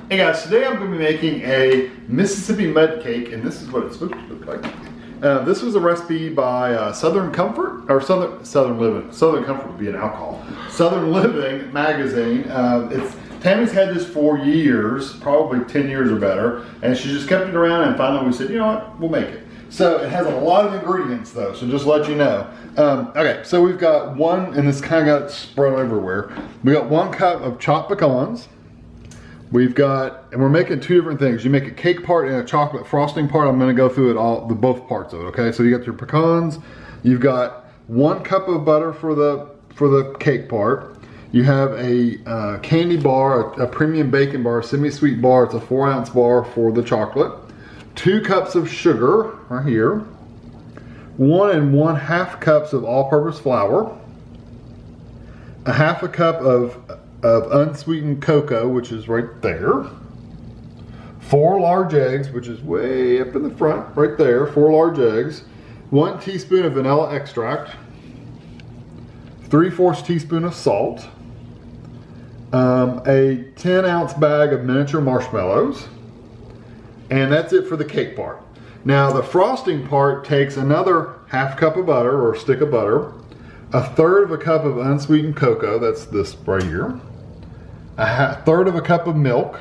Hey guys, today I'm going to be making a Mississippi mud cake, and this is what it's supposed to look like. This was a recipe by Southern Comfort, or Southern Living. Southern Comfort would be an alcohol. Southern Living magazine. Tammy's had this for years, probably 10 years or better, and she just kept it around, and finally we said, you know what, we'll make it. So it has a lot of ingredients though, so just to let you know. Okay, so we've got one, and this kind of got spread everywhere. We got 1 cup of chopped pecans. We've got, and we're making 2 different things. You make a cake part and a chocolate frosting part. I'm gonna go through it all, both parts of it, okay? So you got your pecans, you've got 1 cup of butter for the cake part. You have a candy bar, a premium bacon bar, semi-sweet bar. It's a 4-ounce bar for the chocolate. 2 cups of sugar, right here. 1 1/2 cups of all-purpose flour. 1/2 cup of unsweetened cocoa, which is right there. 4 large eggs, which is way up in the front, right there. 4 large eggs. 1 teaspoon of vanilla extract. 3/4 teaspoon of salt. A 10-ounce bag of miniature marshmallows. And that's it for the cake part. Now the frosting part takes another 1/2 cup of butter, or stick of butter. 1/3 cup of unsweetened cocoa, that's this right here. 1/3 cup of milk.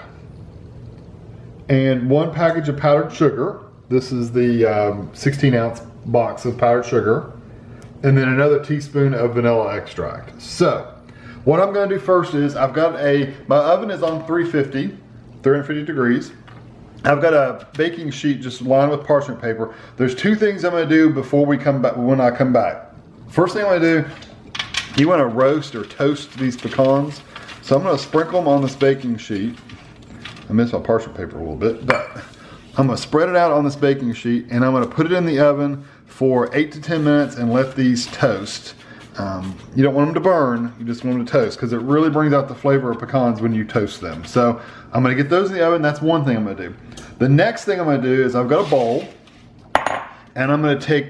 And 1 package of powdered sugar. This is the 16-ounce box of powdered sugar. And then another teaspoon of vanilla extract. So, what I'm gonna do first is, my oven is on 350 degrees. I've got a baking sheet just lined with parchment paper. There's 2 things I'm gonna do before we come back, when I come back. First thing I'm gonna do, you wanna roast or toast these pecans. So I'm gonna sprinkle them on this baking sheet. I missed my parchment paper a little bit, but I'm gonna spread it out on this baking sheet, and I'm gonna put it in the oven for 8 to 10 minutes and let these toast. You don't want them to burn, you just want them to toast, because it really brings out the flavor of pecans when you toast them. So I'm gonna get those in the oven. That's one thing I'm gonna do. The next thing I'm gonna do is, I've got a bowl, and I'm gonna take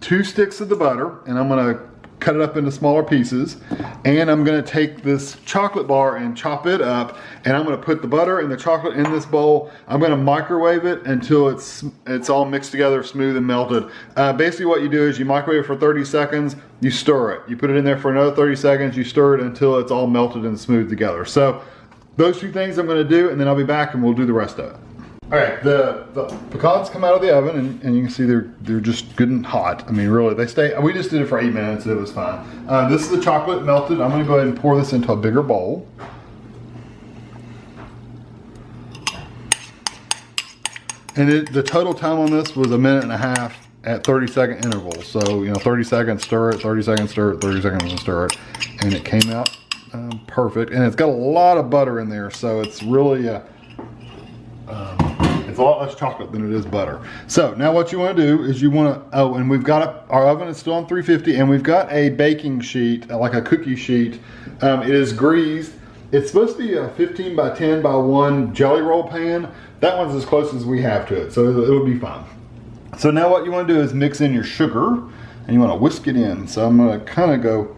2 sticks of the butter, and I'm gonna cut it up into smaller pieces, and I'm gonna take this chocolate bar and chop it up, and I'm gonna put the butter and the chocolate in this bowl. I'm gonna microwave it until it's all mixed together, smooth and melted. Basically what you do is you microwave it for 30 seconds, you stir it. You put it in there for another 30 seconds, you stir it until it's all melted and smooth together. So those 2 things I'm gonna do, and then I'll be back and we'll do the rest of it. All right, the pecans come out of the oven, and you can see they're just good and hot. I mean, really, they stay. We just did it for 8 minutes, and it was fine. This is the chocolate melted. I'm gonna go ahead and pour this into a bigger bowl. And the total time on this was 1.5 minutes at 30-second intervals. So, 30 seconds, stir it, 30 seconds, stir it, 30 seconds, and stir it. And it came out perfect. And it's got a lot of butter in there, so it's really it's a lot less chocolate than it is butter. So now what you want to do is and we've got our oven is still on 350, and we've got a baking sheet, like a cookie sheet. It is greased. It's supposed to be a 15 by 10 by 1 jelly roll pan. That one's as close as we have to it, so it'll be fine. So now what you want to do is mix in your sugar, and you want to whisk it in. So I'm going to kind of go,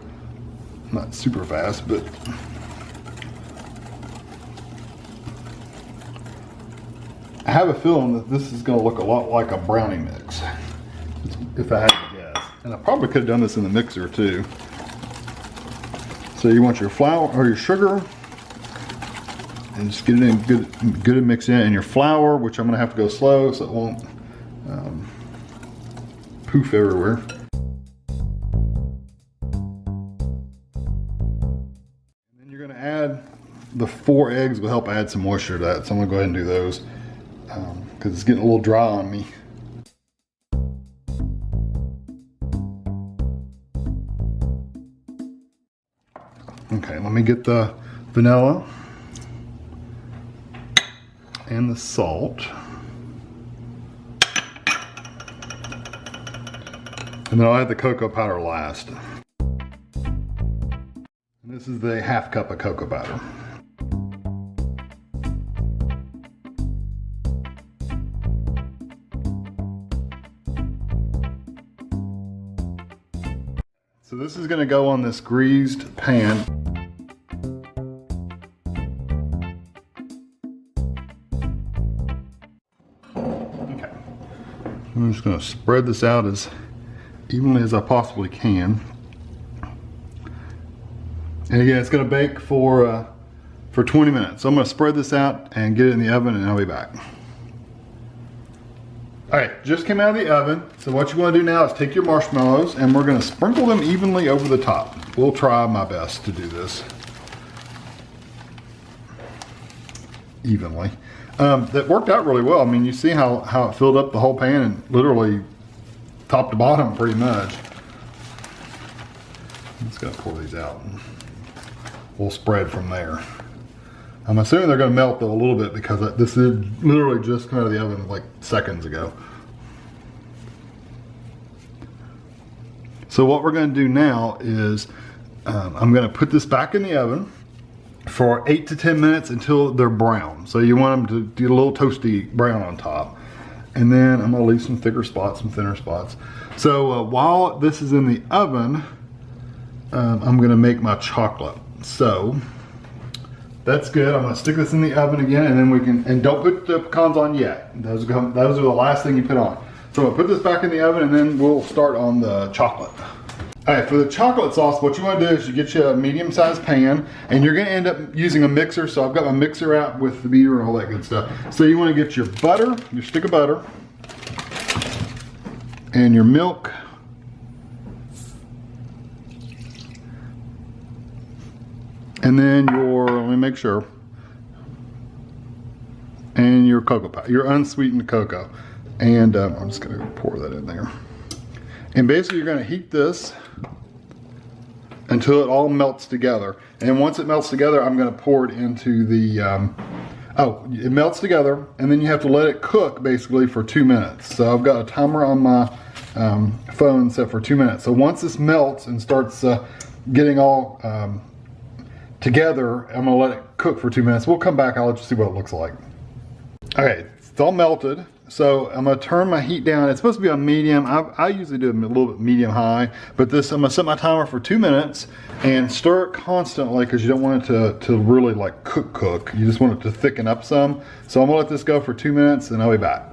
not super fast, but I have a feeling that this is going to look a lot like a brownie mix, if I had to guess. And I probably could have done this in the mixer too. So you want your flour or your sugar, and just get it in good and mix in. And your flour, which I'm going to have to go slow so it won't poof everywhere. And then you're going to add the 4 eggs. Will help add some moisture to that. So I'm going to go ahead and do those. Because it's getting a little dry on me. Okay, let me get the vanilla and the salt. And then I'll add the cocoa powder last. And this is the 1/2 cup of cocoa powder. So this is going to go on this greased pan. I'm just going to spread this out as evenly as I possibly can. And again, it's going to bake for 20 minutes. So I'm going to spread this out and get it in the oven, and I'll be back. All right, just came out of the oven. So what you want to do now is take your marshmallows and we're going to sprinkle them evenly over the top. We'll try my best to do this evenly. That worked out really well. I mean, you see how it filled up the whole pan and literally top to bottom pretty much. I'm just going to pour these out. We'll spread from there. I'm assuming they're going to melt though a little bit because this is literally just come out of the oven like seconds ago. So what we're going to do now is I'm going to put this back in the oven for 8 to 10 minutes until they're brown. So you want them to get a little toasty brown on top. And then I'm going to leave some thicker spots, some thinner spots. So while this is in the oven, I'm going to make my chocolate. So that's good. I'm going to stick this in the oven again, and then we can, and don't put the pecans on yet. Those are the last thing you put on. So I'm going to put this back in the oven, and then we'll start on the chocolate. All right, for the chocolate sauce, what you want to do is you get you a medium-sized pan, and you're going to end up using a mixer. So I've got my mixer out with the beater and all that good stuff. So you want to get your butter, your stick of butter, and your milk, and then let me make sure, and your cocoa powder, your unsweetened cocoa. And I'm just going to pour that in there. And basically you're going to heat this until it all melts together. And once it melts together, I'm going to pour it into the, it melts together, and then you have to let it cook basically for 2 minutes. So I've got a timer on my phone set for 2 minutes. So once this melts and starts getting all together, I'm going to let it cook for 2 minutes. We'll come back, I'll let you see what it looks like. Okay, it's all melted. So I'm going to turn my heat down. It's supposed to be on medium. I usually do a little bit medium high, but this, I'm going to set my timer for 2 minutes and stir it constantly because you don't want it to really like cook. You just want it to thicken up some. So I'm going to let this go for 2 minutes and I'll be back.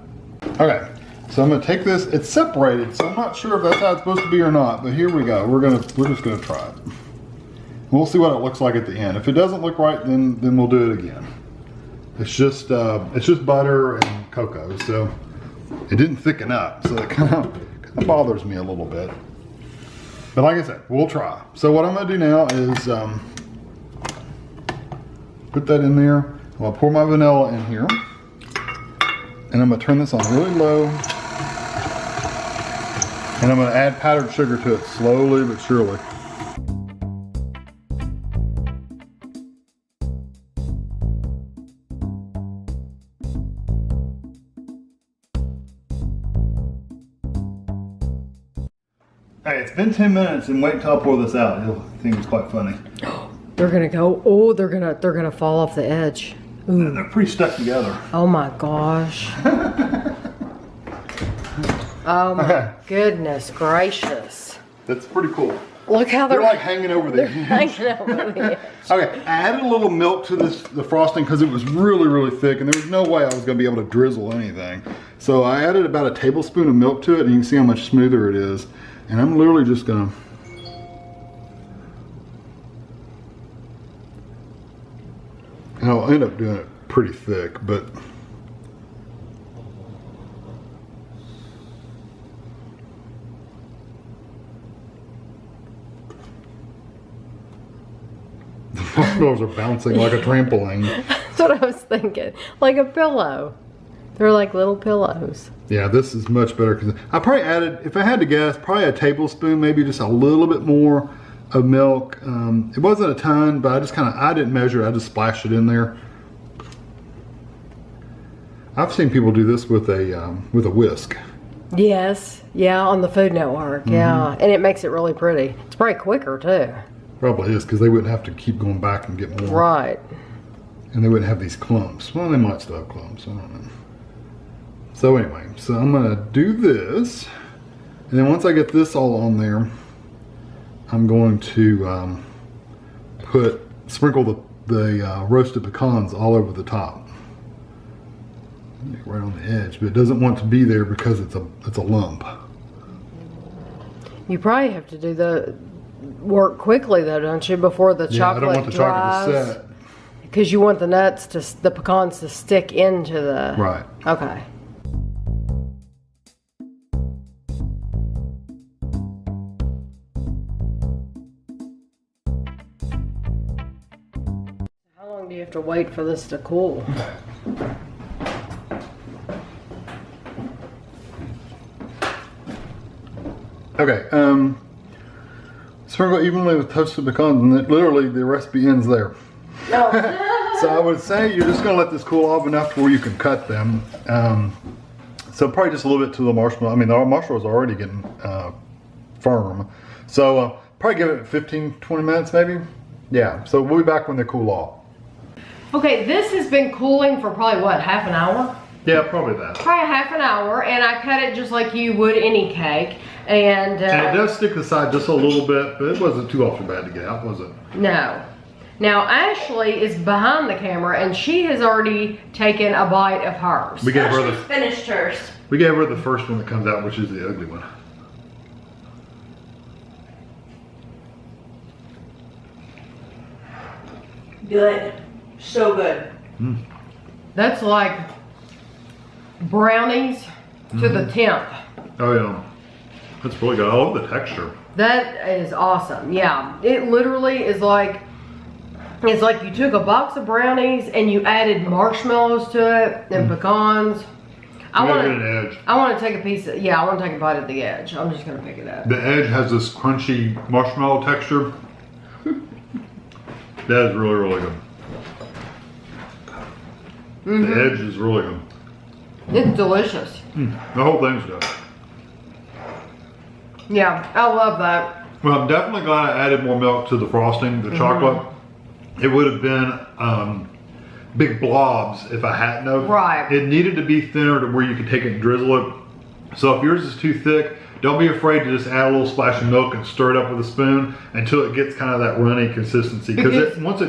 Okay, so I'm going to take this. It's separated, so I'm not sure if that's how it's supposed to be or not, but here we go. We're just going to try it. We'll see what it looks like at the end. If it doesn't look right, then we'll do it again. It's just butter and cocoa, so it didn't thicken up, so it kind of bothers me a little bit. But like I said, we'll try. So what I'm going to do now is put that in there. I'm going to pour my vanilla in here, and I'm going to turn this on really low, and I'm going to add powdered sugar to it slowly but surely. Hey, it's been 10 minutes and wait till I pour this out. You'll think it's quite funny. They're gonna go, oh, they're gonna fall off the edge. Ooh. They're pretty stuck together. Oh my gosh. Oh my goodness gracious. That's pretty cool. Look how they're like hanging over the edge. Hanging over the edge. Okay, I added a little milk to the frosting because it was really, really thick and there was no way I was gonna be able to drizzle anything. So I added about a tablespoon of milk to it, and you can see how much smoother it is. And I'm literally just gonna, and I'll end up doing it pretty thick, but the marshmallows are bouncing like a trampoline. That's what I was thinking. Like a pillow. They're like little pillows. Yeah, this is much better because I probably added, if I had to guess, probably a tablespoon, maybe just a little bit more of milk. It wasn't a ton, but I didn't measure it. I just splashed it in there. I've seen people do this with a whisk. Yes, yeah, on the Food Network, yeah, and it makes it really pretty. It's probably quicker too. Probably is because they wouldn't have to keep going back and get more. Right. And they wouldn't have these clumps. Well, they might still have clumps. I don't know. So anyway, so I'm gonna do this, and then once I get this all on there, I'm going to sprinkle the roasted pecans all over the top. right on the edge, but it doesn't want to be there because it's a lump. You probably have to do the work quickly though, don't you, before the chocolate I don't want the chocolate to set. Because you want the pecans to stick into the... Right. Okay. How long do you have to wait for this to cool? Okay, sprinkle evenly with toasted pecans, and literally the recipe ends there. Oh. So I would say you're just gonna let this cool off enough where you can cut them. So probably just a little bit to the marshmallow. I mean, the marshmallow's already getting firm. So probably give it 15-20 minutes maybe. Yeah, so we'll be back when they cool off. Okay, this has been cooling for probably what, half an hour? Yeah, probably that. Probably half an hour, and I cut it just like you would any cake. And it does stick to the side just a little bit, but it wasn't too awful bad to get out, was it? No. Now Ashley is behind the camera, and she has already taken a bite of hers. We gave her She's finished hers. We gave her the first one that comes out, which is the ugly one. Good. So good. That's like brownies to the 10th. Oh yeah, that's really good. I love the texture. That is awesome. Yeah, it literally is like, it's like you took a box of brownies and you added marshmallows to it and pecans. I want to take a piece of, I want to take a bite of the edge. I'm just going to pick it up. The edge has this crunchy marshmallow texture. That is really, really good. The edge is really good. It's delicious. The whole thing's good. Yeah, I love that. Well, I'm definitely glad I added more milk to the frosting, the chocolate. It would have been big blobs if I hadn't have. Right. It needed to be thinner to where you could take it and drizzle it. So if yours is too thick, don't be afraid to just add a little splash of milk and stir it up with a spoon until it gets kind of that runny consistency. Because once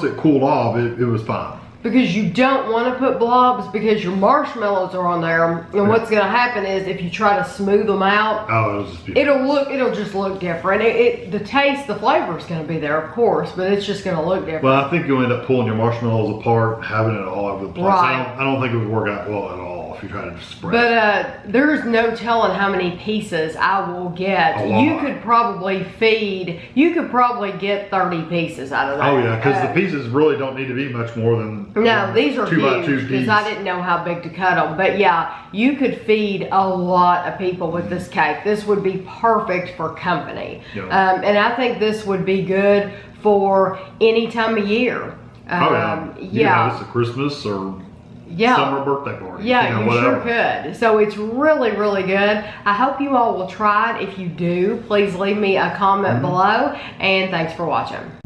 it cooled off, it was fine. Because you don't want to put blobs because your marshmallows are on there, and what's going to happen is if you try to smooth them out, it'll just look different. The taste, the flavor is going to be there, of course, but it's just going to look different. Well, I think you'll end up pulling your marshmallows apart, having it all over the place. Right. I don't think it would work out well at all if you try to just spread it. But there's no telling how many pieces I will get. A lot. You could probably get 30 pieces out of that. Oh yeah, because the pieces really don't need to be much more than no, these are 2 by 2 huge because I didn't know how big to cut them. But yeah, you could feed a lot of people with this cake. This would be perfect for company. Yeah. And I think this would be good for any time of year. Yeah, this at Christmas or summer birthday party. Yeah, you whatever. sure could. So it's really, really good. I hope you all will try it. If you do, please leave me a comment below. And thanks for watching.